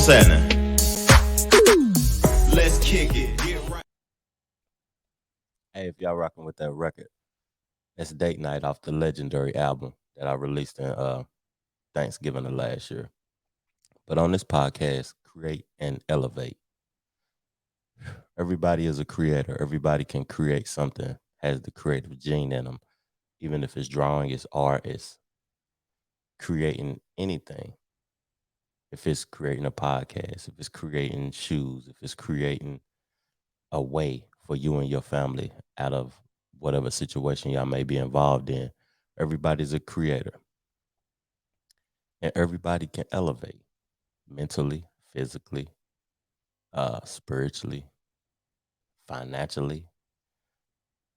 What's happening? Let's kick it. Get right. Hey, if y'all rocking with that record, it's Date Night off the legendary album that I released in Thanksgiving of last year. But on this podcast, Create and Elevate. Everybody is a creator. Everybody can create something, has the creative gene in them. Even if it's drawing, it's art, it's creating anything. If it's creating a podcast, if it's creating shoes, if it's creating a way for you and your family out of whatever situation y'all may be involved in, everybody's a creator. And everybody can elevate mentally, physically, spiritually, financially.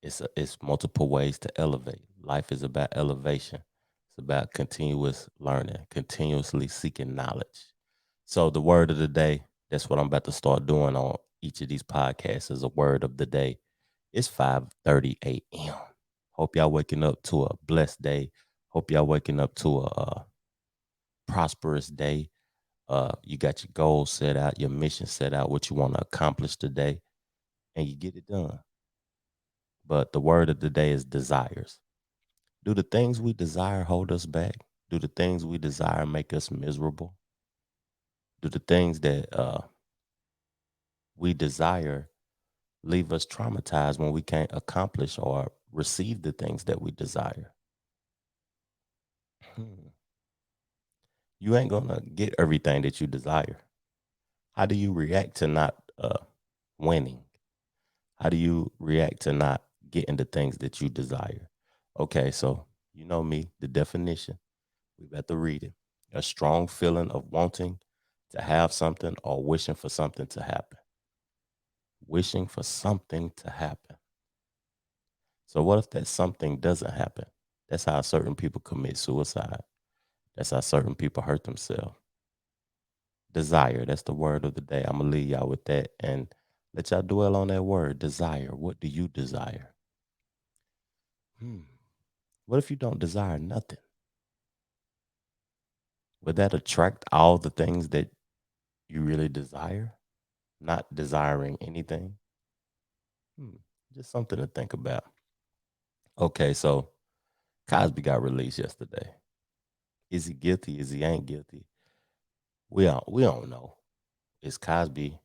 It's multiple ways to elevate. Life is about elevation. It's about continuous learning, continuously seeking knowledge. So the word of the day, that's what I'm about to start doing on each of these podcasts is a word of the day. It's 5:30 a.m. Hope y'all waking up to a blessed day. Hope y'all waking up to a prosperous day. You got your goals set out, your mission set out, what you want to accomplish today, and you get it done. But the word of the day is desires. Do the things we desire hold us back? Do the things we desire make us miserable? Do the things that we desire leave us traumatized when we can't accomplish or receive the things that we desire? You ain't gonna get everything that you desire. How do you react to not winning? How do you react to not getting the things that you desire? Okay, so you know me, the definition. We about to read it. A strong feeling of wanting to have something or wishing for something to happen. Wishing for something to happen. So what if that something doesn't happen? That's how certain people commit suicide. That's how certain people hurt themselves. Desire, that's the word of the day. I'm gonna leave y'all with that and let y'all dwell on that word, desire. What do you desire? What if you don't desire nothing? Would that attract all the things that you really desire? Not desiring anything? Just something to think about. Okay, so Cosby got released yesterday. Is he guilty? Is he ain't guilty? We don't know. Is Cosby,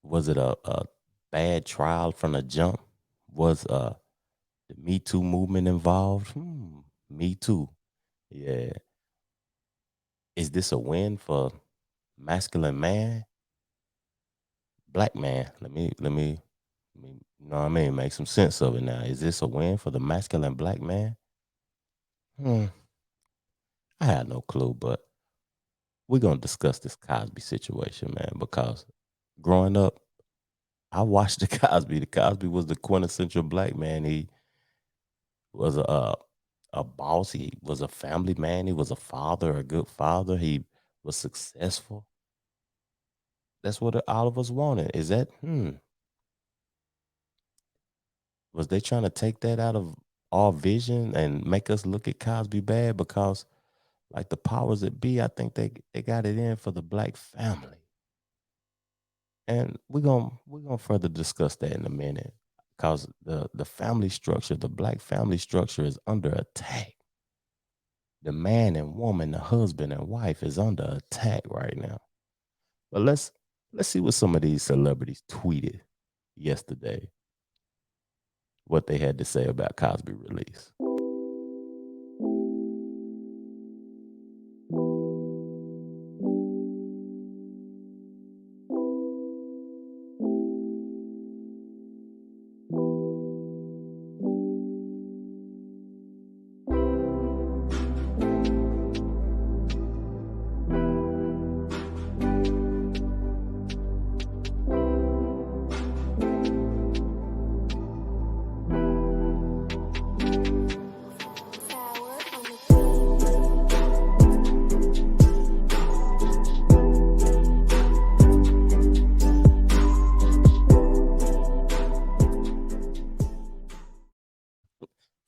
was it a bad trial from the jump? Was the Me Too movement involved? Me Too. Yeah. Is this a win for masculine man? Black man. Let me you know what I mean? Make some sense of it now. Is this a win for the masculine black man? I had no clue, but we're gonna discuss this Cosby situation, man, because growing up, I watched the Cosby. The Cosby was the quintessential black man. He was a boss. He was a family man. He was a father, a good father. He was successful. That's what all of us wanted. Is that was they trying to take that out of our vision and make us look at Cosby bad because like the powers that be, I think they got it in for the black family. And we're gonna further discuss that in a minute. Because the family structure, the black family structure is under attack. The man and woman, the husband and wife is under attack right now. But let's see what some of these celebrities tweeted yesterday, what they had to say about Cosby release.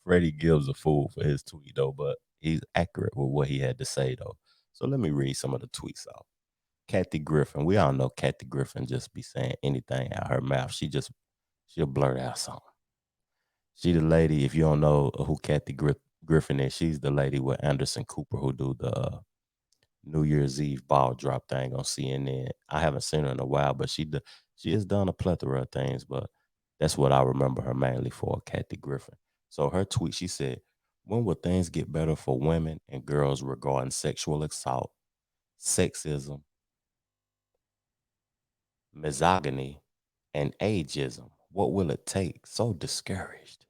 Freddie gives a fool for his tweet though, but he's accurate with what he had to say though. So let me read some of the tweets off. Kathy Griffin. We all know Kathy Griffin just be saying anything out her mouth. She'll blurt out something. She the lady, if you don't know who Kathy Griffin is, she's the lady with Anderson Cooper who do the New Year's Eve ball drop thing on CNN. I haven't seen her in a while, but she has done a plethora of things, but that's what I remember her mainly for, Kathy Griffin. So her tweet, she said, "When will things get better for women and girls regarding sexual assault, sexism, misogyny, and ageism? What will it take? So discouraged."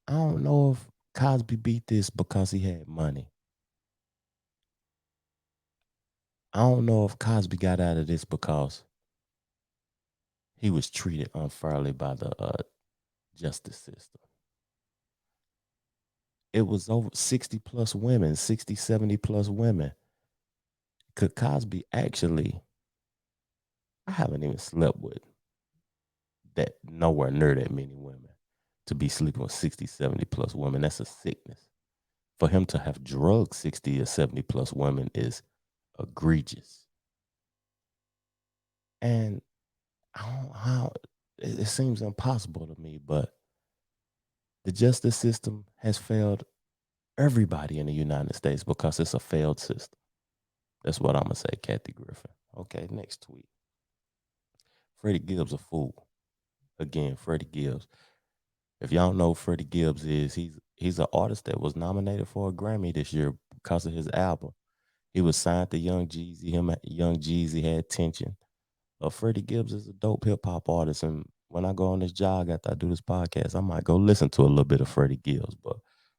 I don't know if Cosby beat this because he had money. I don't know if Cosby got out of this because he was treated unfairly by the justice system. It was over 60 plus women, 60, 70 plus women. Could Cosby actually, I haven't even slept with that nowhere near that many women to be sleeping with 60, 70 plus women. That's a sickness. For him to have drugged 60 or 70 plus women is egregious. And I don't how it seems impossible to me, but the justice system has failed everybody in the United States because it's a failed system. That's what I'm gonna say, Kathy Griffin. Okay, next tweet. Freddie Gibbs a fool. Again, Freddie Gibbs. If y'all know who Freddie Gibbs is, he's an artist that was nominated for a Grammy this year because of his album. He was signed to Young Jeezy. Him and Young Jeezy had tension. Freddie Gibbs is a dope hip hop artist, and when I go on this jog after I do this podcast, I might go listen to a little bit of Freddie Gibbs. But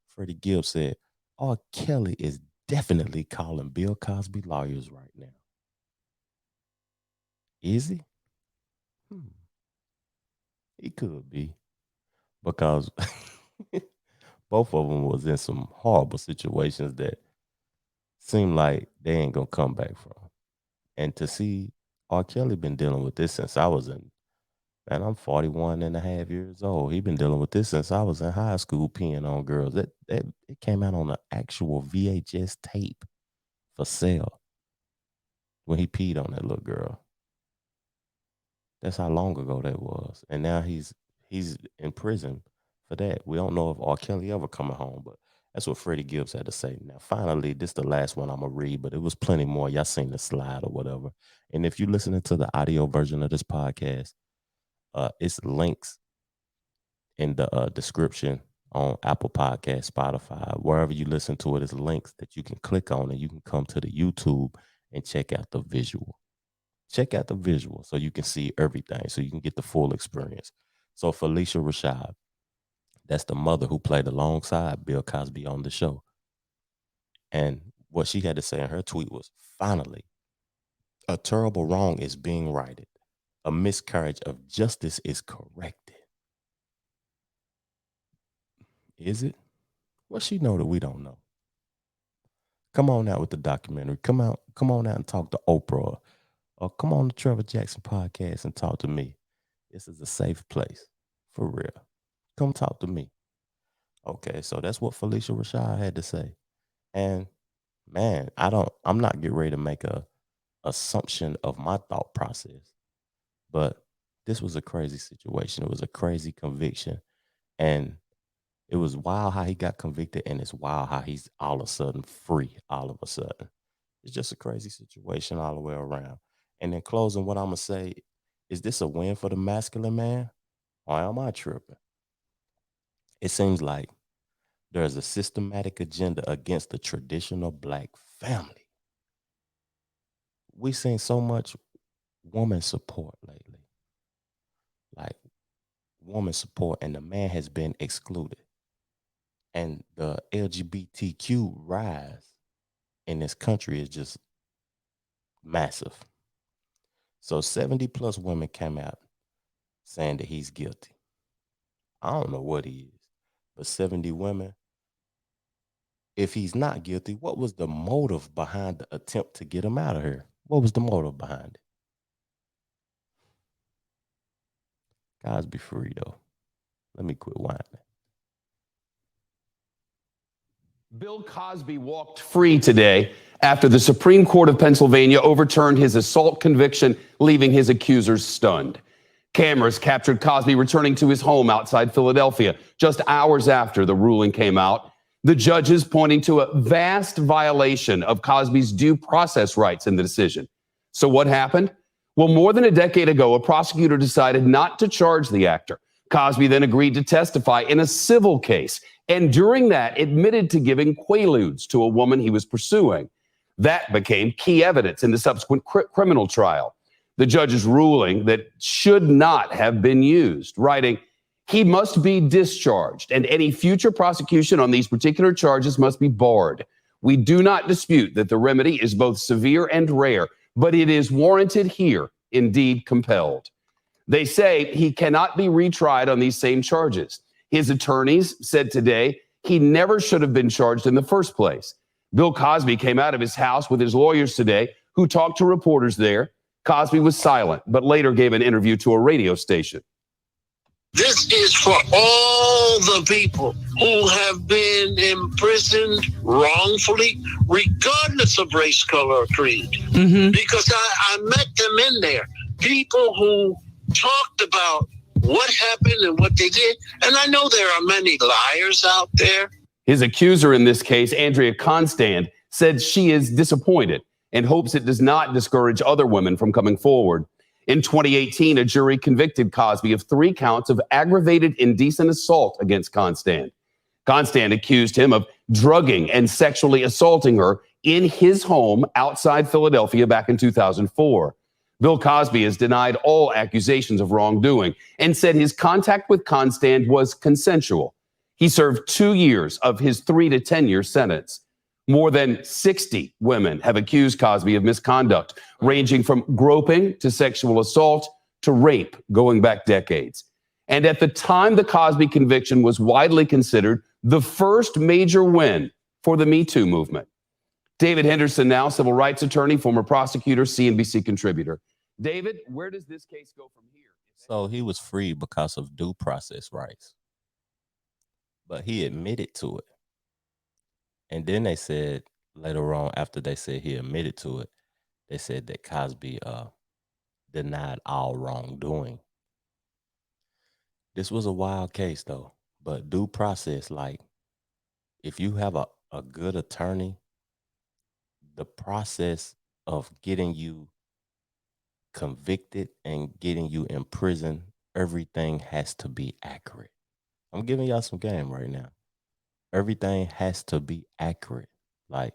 Freddie Gibbs said, "R. Kelly is definitely calling Bill Cosby lawyers right now." Is he? Hmm. He could be because both of them was in some horrible situations that seem like they ain't gonna come back from. And to see R. Kelly been dealing with this since I was in, man, I'm 41 and a half years old. He been dealing with this since I was in high school peeing on girls. That it came out on an actual VHS tape for sale when he peed on that little girl. That's how long ago that was. And now he's in prison for that. We don't know if R. Kelly ever coming home, but that's what Freddie Gibbs had to say. Now, finally, this is the last one I'm gonna read, but it was plenty more. Y'all seen the slide or whatever. And if you're listening to the audio version of this podcast, it's links in the description on Apple Podcast, Spotify, wherever you listen to it. It's links that you can click on, and you can come to the YouTube and check out the visual. Check out the visual so you can see everything, so you can get the full experience. So Felicia Rashad, that's the mother who played alongside Bill Cosby on the show. And what she had to say in her tweet was, "Finally, a terrible wrong is being righted. A miscarriage of justice is corrected." Is it? What she know that we don't know? Come on out with the documentary. Come on out and talk to Oprah, or come on to Trevor Jackson podcast and talk to me. This is a safe place. For real. Come talk to me. Okay, so that's what Felicia Rashad had to say. And man, I'm not getting ready to make a assumption of my thought process, but this was a crazy situation. It was a crazy conviction. And it was wild how he got convicted, and it's wild how he's all of a sudden free all of a sudden. It's just a crazy situation all the way around. And in closing, what I'm gonna say is, this a win for the masculine man, or am I tripping? It seems like there's a systematic agenda against the traditional black family. We've seen so much woman support lately, like woman support, and the man has been excluded. And the LGBTQ rise in this country is just massive. So 70 plus women came out saying that he's guilty. I don't know what he is, but 70 women. If he's not guilty, what was the motive behind the attempt to get him out of here? What was the motive behind it? Guys, be free though. Let me quit whining. Bill Cosby walked free today after the Supreme Court of Pennsylvania overturned his assault conviction, leaving his accusers stunned. Cameras captured Cosby returning to his home outside Philadelphia just hours after the ruling came out. The judges pointing to a vast violation of Cosby's due process rights in the decision. So what happened? Well, more than a decade ago, a prosecutor decided not to charge the actor. Cosby then agreed to testify in a civil case, and during that admitted to giving quaaludes to a woman he was pursuing. That became key evidence in the subsequent criminal trial. The judge's ruling that should not have been used, writing, he must be discharged, and any future prosecution on these particular charges must be barred. We do not dispute that the remedy is both severe and rare, but it is warranted here, indeed compelled. They say he cannot be retried on these same charges. His attorneys said today he never should have been charged in the first place. Bill Cosby came out of his house with his lawyers today, who talked to reporters there. Cosby was silent, but later gave an interview to a radio station. This is for all the people who have been imprisoned wrongfully, regardless of race, color, or creed. Because I met them in there. People who talked about what happened and what they did. And I know there are many liars out there. His accuser in this case, Andrea Constand, said she is disappointed and hopes it does not discourage other women from coming forward. In 2018, a jury convicted Cosby of 3 counts of aggravated indecent assault against Constand. Constand accused him of drugging and sexually assaulting her in his home outside Philadelphia back in 2004. Bill Cosby has denied all accusations of wrongdoing and said his contact with Constand was consensual. He served 2 years of his 3 to 10 year sentence. More than 60 women have accused Cosby of misconduct, ranging from groping to sexual assault to rape, going back decades. And at the time, the Cosby conviction was widely considered the first major win for the Me Too movement. David Henderson, now civil rights attorney, former prosecutor, CNBC contributor. David, where does this case go from here? So he was free because of due process rights, but he admitted to it. And then they said later on, after they said he admitted to it, they said that Cosby denied all wrongdoing. This was a wild case though, but due process, like if you have a good attorney, the process of getting you convicted and getting you in prison, everything has to be accurate. I'm giving y'all some game right now. Everything has to be accurate. Like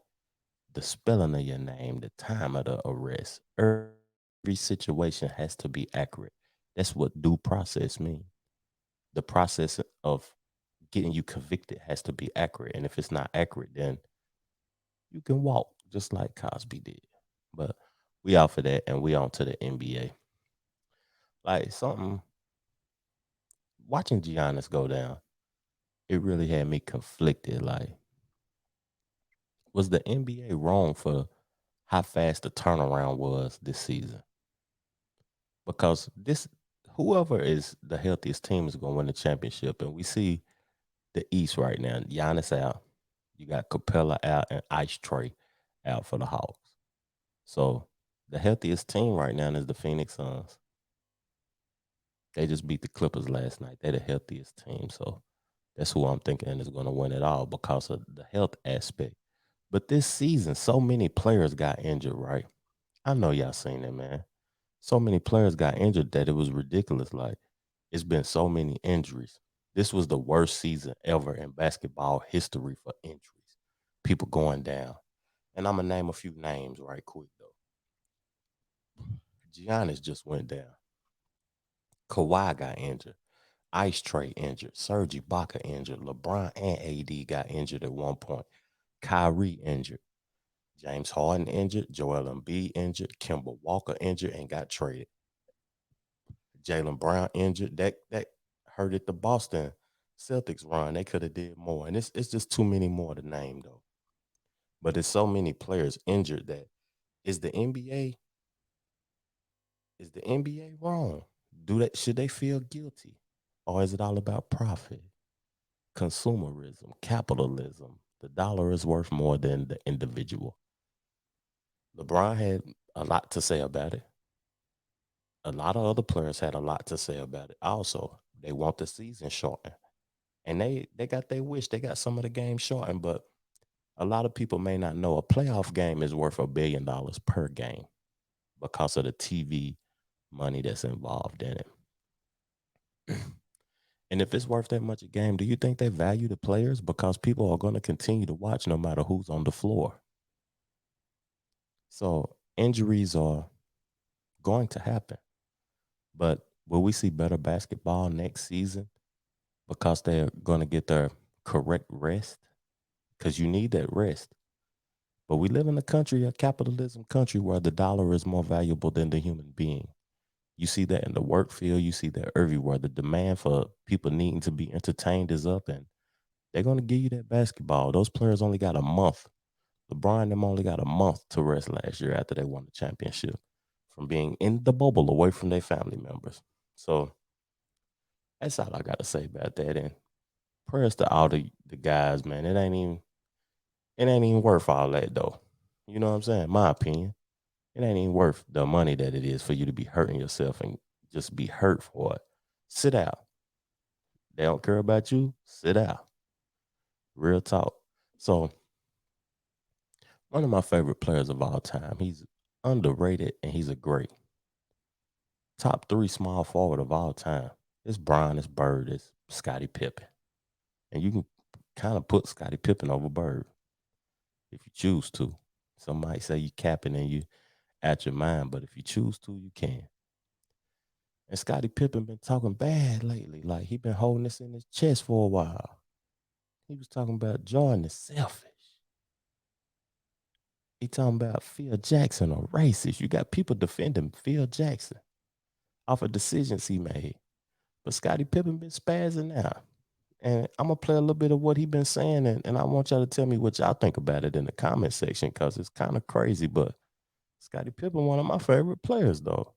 the spelling of your name, the time of the arrest, every situation has to be accurate. That's what due process means. The process of getting you convicted has to be accurate. And if it's not accurate, then you can walk just like Cosby did. But we out for that, and we on to the N.B.A. Like something, watching Giannis go down, it really had me conflicted. Like, was the N.B.A. wrong for how fast the turnaround was this season? Because whoever is the healthiest team is going to win the championship, and we see the East right now. Giannis out, you got Capella out, and Ice Tray out for the Hawks. So the healthiest team right now is the Phoenix Suns. They just beat the Clippers last night. They're the healthiest team. So that's who I'm thinking is going to win it all because of the health aspect. But this season, so many players got injured, right? I know y'all seen it, man. So many players got injured that it was ridiculous. Like, it's been so many injuries. This was the worst season ever in basketball history for injuries. People going down. And I'm going to name a few names right quick, though. Giannis just went down. Kawhi got injured. Ice Tray injured. Serge Ibaka injured. LeBron and AD got injured at one point. Kyrie injured. James Harden injured. Joel Embiid injured. Kemba Walker injured and got traded. Jaylen Brown injured. That hurted the Boston Celtics run. They could have did more. And it's just too many more to name, though. But there's so many players injured that is the NBA wrong? Should they feel guilty? Or is it all about profit, consumerism, capitalism, The dollar is worth more than the individual. LeBron had a lot to say about it. A lot of other players had a lot to say about it. Also, they want the season shortened. And they got their wish. They got some of the games shortened, but a lot of people may not know a playoff game is worth $1 billion per game because of the TV money that's involved in it. And if it's worth that much a game, do you think they value the players? Because people are going to continue to watch no matter who's on the floor. So injuries are going to happen. But will we see better basketball next season because they're going to get their correct rest? Because you need that rest. But we live in a capitalism country, where the dollar is more valuable than the human being. You see that in the work field. You see that everywhere. The demand for people needing to be entertained is up, and they're going to give you that basketball. Those players only got a month. LeBron and them only got a month to rest last year after they won the championship from being in the bubble away from their family members. So that's all I got to say about that. And prayers to all the guys, man. It ain't even worth all that, though. You know what I'm saying? My opinion. It ain't even worth the money that it is for you to be hurting yourself and just be hurt for it. Sit out. They don't care about you. Sit out. Real talk. So, one of my favorite players of all time. He's underrated and he's a great. Top 3 small forward of all time. It's Bron, it's Bird, it's Scottie Pippen. And you can kind of put Scottie Pippen over Bird if you choose to. Some might say you capping and you at your mind, but if you choose to, you can. And Scottie Pippen been talking bad lately. Like, he been holding this in his chest for a while. He was talking about Jordan is selfish. He talking about Phil Jackson a racist. You got people defending Phil Jackson off of decisions he made. But Scottie Pippen been spazzing out. And I'm going to play a little bit of what he been saying, and I want y'all to tell me what y'all think about it in the comment section, because it's kind of crazy, but Scottie Pippen, one of my favorite players, though.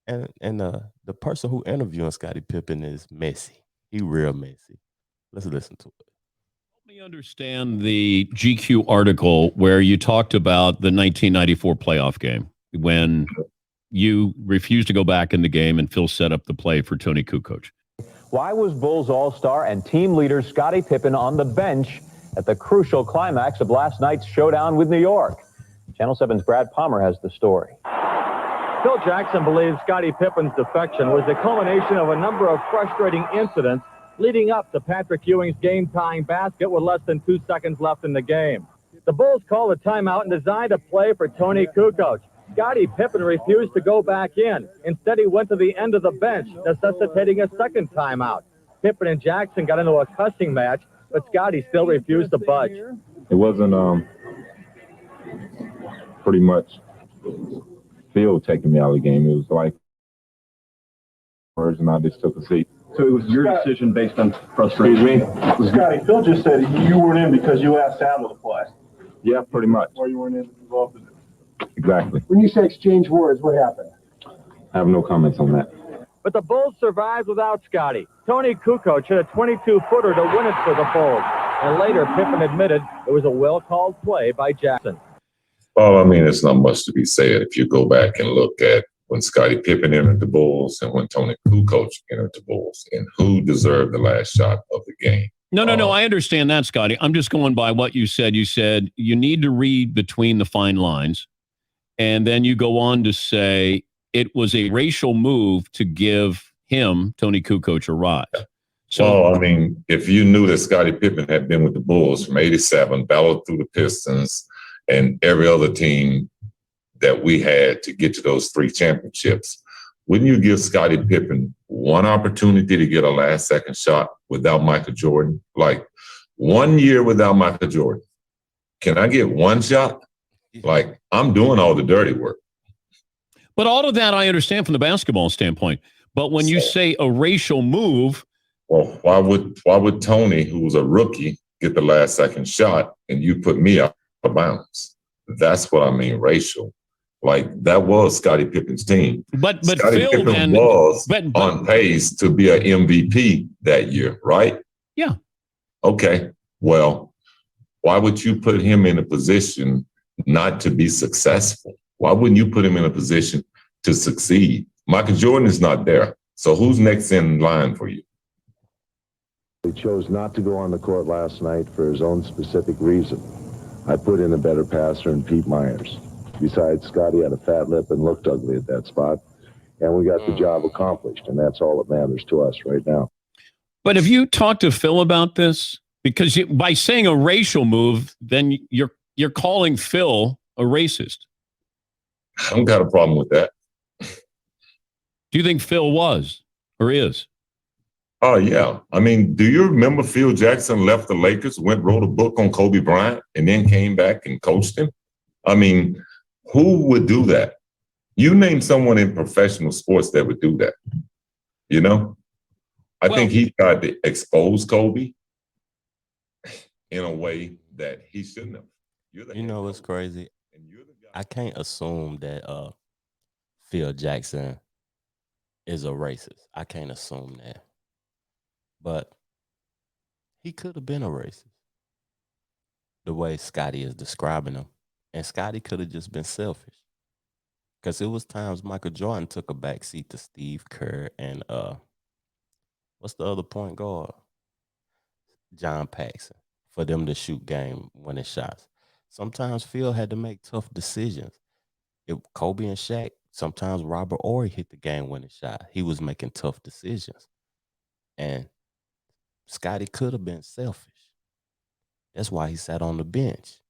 And the person who interviewing Scottie Pippen is messy. He real messy. Let's listen to it. Help me understand the GQ article where you talked about the 1994 playoff game when you refused to go back in the game and Phil set up the play for Tony Kukoc. Why was Bulls All-Star and team leader Scottie Pippen on the bench at the crucial climax of last night's showdown with New York? Channel 7's Brad Palmer has the story. Phil Jackson believes Scottie Pippen's defection was the culmination of a number of frustrating incidents leading up to Patrick Ewing's game-tying basket with less than 2 seconds left in the game. The Bulls called a timeout and designed a play for Tony Kukoc. Scottie Pippen refused to go back in. Instead, he went to the end of the bench, necessitating a second timeout. Pippen and Jackson got into a cussing match, but Scottie still refused to budge. It wasn't pretty much Phil taking me out of the game. It was like words, and I just took a seat. So it was your decision based on frustration? Scottie, Phil just said you weren't in because you asked out of the play. Yeah, pretty much. Or you weren't involved in it. Exactly. When you say exchange words, what happened? I have no comments on that. But the Bulls survived without Scottie. Tony Kukoc hit a 22-footer to win it for the Bulls. And later, Pippen admitted it was a well-called play by Jackson. Well, I mean, it's not much to be said if you go back and look at when Scottie Pippen entered the Bulls and when Tony Kukoc entered the Bulls and who deserved the last shot of the game. No, I understand that, Scottie. I'm just going by what you said. You said you need to read between the fine lines. And then you go on to say it was a racial move to give him, Tony Kukoc, a rise. So, well, I mean, if you knew that Scottie Pippen had been with the Bulls from 87, battled through the Pistons and every other team that we had to get to those 3 championships, wouldn't you give Scottie Pippen one opportunity to get a last-second shot without Michael Jordan? Like, 1 year without Michael Jordan. Can I get one shot? Like, I'm doing all the dirty work. But all of that I understand from the basketball standpoint. But when you say a racial move, well, why would Tony, who was a rookie, get the last second shot and you put me out of bounds? That's what I mean, racial. Like, that was Scottie Pippen's team. But Scottie Phil Pippen then was on pace to be an MVP that year, right? Yeah. Okay. Well, Why would you put him in a position not to be successful? Why wouldn't you put him in a position to succeed? Michael Jordan is not there. So who's next in line for you? He chose not to go on the court last night for his own specific reason. I put in a better passer in Pete Myers. Besides, Scotty had a fat lip and looked ugly at that spot. And we got the job accomplished, and that's all that matters to us right now. But have you talked to Phil about this? Because by saying a racial move, then you're calling Phil a racist. I don't got a problem with that. Do you think Phil was or is? Oh, yeah. I mean, do you remember Phil Jackson left the Lakers, wrote a book on Kobe Bryant, and then came back and coached him? I mean, who would do that? You name someone in professional sports that would do that. You know? I think he tried to expose Kobe in a way that he shouldn't have. You know what's crazy? I can't assume that Phil Jackson is a racist. I can't assume that. But he could have been a racist. The way Scotty is describing him. And Scotty could have just been selfish. Because it was times Michael Jordan took a backseat to Steve Kerr and what's the other point guard? John Paxson, for them to shoot game-winning shots. Sometimes Phil had to make tough decisions. Kobe and Shaq, sometimes Robert Horry hit the game-winning shot. He was making tough decisions. And Scotty could have been selfish. That's why he sat on the bench.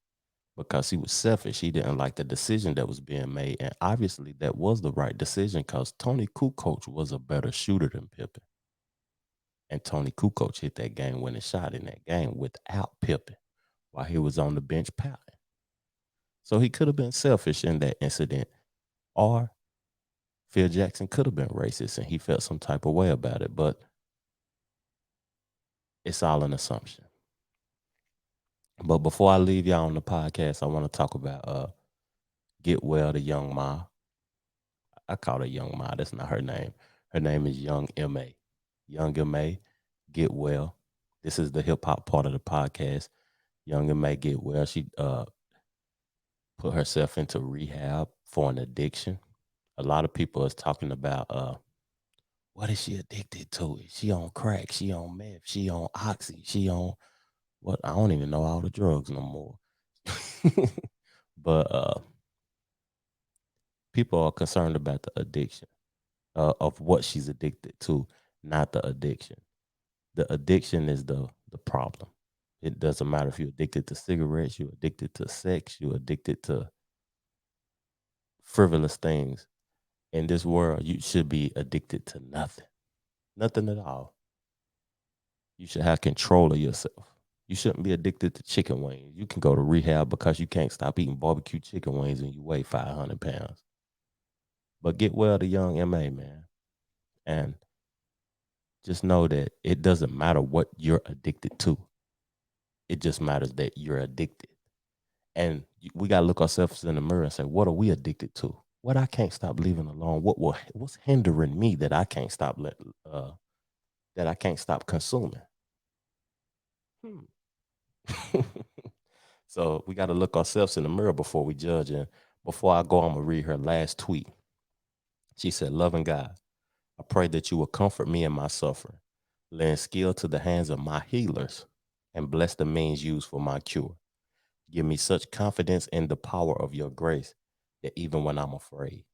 Because he was selfish. He didn't like the decision that was being made. And obviously that was the right decision because Tony Kukoc was a better shooter than Pippen. And Tony Kukoc hit that game-winning shot in that game without Pippen while he was on the bench pouting. So he could have been selfish in that incident. Or Phil Jackson could have been racist and he felt some type of way about it. But it's all an assumption. But before I leave y'all on the podcast, I want to talk about Get Well to Young Ma. I call her Young Ma. That's not her name. Her name is Young M.A. Young M.A. Get Well. This is the hip-hop part of the podcast. Young M.A. Get Well. She put herself into rehab for an addiction. A lot of people is talking about what is she addicted to? Is she on crack? She on meth? She on oxy? She on... what? I don't even know all the drugs no more. But people are concerned about the addiction of what she's addicted to, not the addiction. The addiction is the problem. It doesn't matter if you're addicted to cigarettes, you're addicted to sex, you're addicted to frivolous things. In this world, you should be addicted to nothing. Nothing at all. You should have control of yourself. You shouldn't be addicted to chicken wings. You can go to rehab because you can't stop eating barbecue chicken wings and you weigh 500 pounds. But get well to Young M.A., man. And just know that it doesn't matter what you're addicted to. It just matters that you're addicted. And we got to look ourselves in the mirror and say, what are we addicted to? What I can't stop leaving alone? What's hindering me that I can't stop consuming? So we got to look ourselves in the mirror before we judge. And before I go, I'm going to read her last tweet. She said, "Loving God, I pray that you will comfort me in my suffering, lend skill to the hands of my healers, and bless the means used for my cure. Give me such confidence in the power of your grace that even when I'm afraid,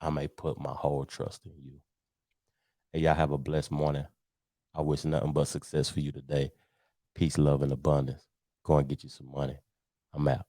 I may put my whole trust in you." Hey, y'all have a blessed morning. I wish nothing but success for you today. Peace, love, and abundance. Go and get you some money. I'm out.